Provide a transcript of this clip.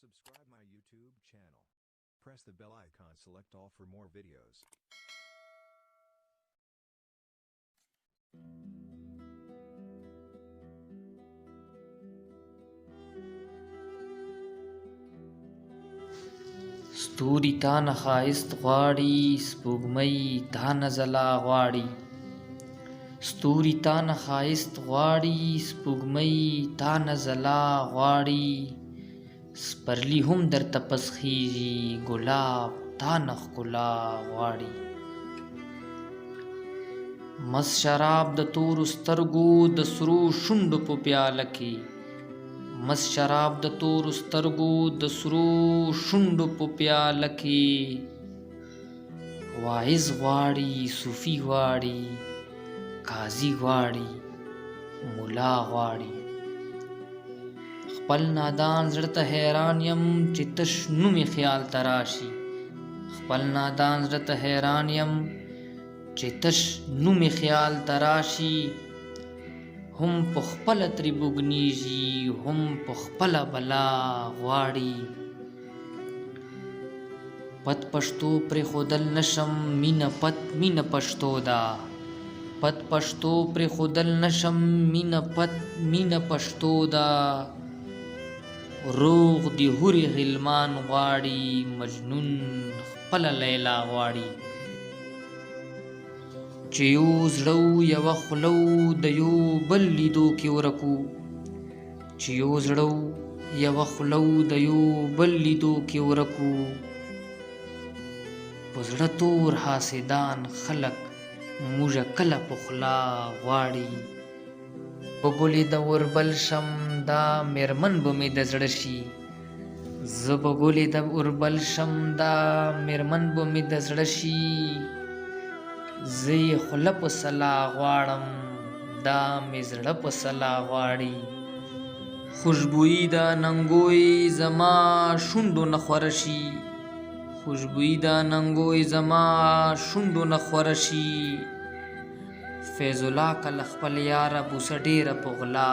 Subscribe my YouTube channel. Press the bell icon, select all for more videos. ستوري تا نه ښایست غواړي، سپوږمۍ تا نه ځلا غواړي. ستوري تا نه ښایست غواړي، سپوږمۍ تا نه ځلا غواړي. سپرلی هم درته پسخیږي، ګلاب تا نه ښکلا غواړي. مست شراب د تورو سترګو د سرو شونډو په پیاله کې، مست شراب د تورو سترګو د سرو شونډو په پیاله کې. واعظ غواړي، صوفي غواړي، قاضي غواړي، ملا غواړي. خپل نادان زړه ته حیران یم چې تش نومې خیال ته راشي. خپل نادان زړه ته حیران یم چې تش نومې خیال ته راشي. هم په خپله ترې بوږنېږي، هم په خپله بلا غواړي. پت پښتو پرېښودل نشم، مینه پت مینه پښتو ده. پت پښتو پرېښودل نشم، مینه پت مینه پښتو ده. روغ د هورې غلمان غواړي، مجنون خپله لیلا غواړي. چې یو زړه یوه خوله د یو بل لیدو کې ورکو، چې یو زړه یوه خوله د یو بل لیدو کې ورکو. په زړه تور حاسدان خلک موږه کله په خوله غواړي. په ګلې د اوربل شم دا میرمن به مې د زړه شي. زه به ګلې د اوربل شم دا میرمن به مې د زړه شي. زه یې خوله په سلا غواړم، دا مې زړه په سلا غواړي. خوشبويي د ننګوی زما شونډو نه خوره شي، خوشبويي د ننګوی زما شونډو نه خوره شي. فیض الله که له خپل یاره بوسه ډېره په غلا